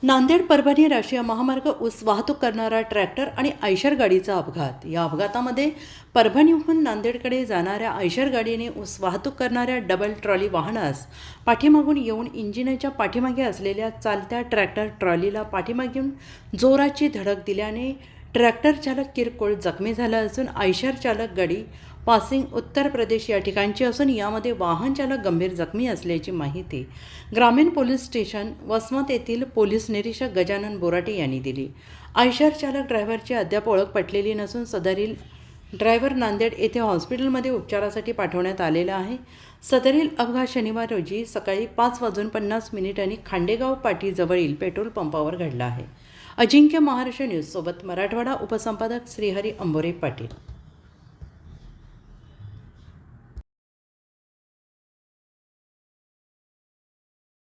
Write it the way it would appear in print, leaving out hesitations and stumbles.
नांदेड परभणी राष्ट्रीय महामार्ग ऊस वाहतूक करणारा ट्रॅक्टर आणि आयशर गाडीचा अपघात। या अपघातामध्ये परभणीहून नांदेडकडे जाणाऱ्या आयशर गाडीने ऊस वाहतूक करणाऱ्या डबल ट्रॉली वाहनास पाठीमागून येऊन इंजिनाच्या पाठीमागे असलेल्या चालत्या ट्रॅक्टर ट्रॉलीला पाठीमागून जोराची धडक दिल्याने ट्रॅक्टर चालक किरकोळ जखमी झाला असून आयशर चालक गाडी पासिंग उत्तर प्रदेश या ठिकाणची असून यामध्ये वाहन चालक गंभीर जखमी असल्याची माहिती ग्रामीण पोलीस स्टेशन वसमत येथील पोलीस निरीक्षक गजानन बोराटे यांनी दिली। आयशर चालक ड्रायव्हरची अद्याप ओळख पटलेली नसून सदरील ड्रायव्हर नांदेड येथे हॉस्पिटलमध्ये उपचारासाठी पाठवण्यात आलेला आहे। सदरील अपघात शनिवार रोजी सकाळी 5:50 खांडेगाव पाटीजवळील पेट्रोल पंपावर घडला आहे। अजिंक्य महाराष्ट्र न्यूज सोबत मराठवाडा उपसंपादक श्रीहरी अंबोरे पाटील।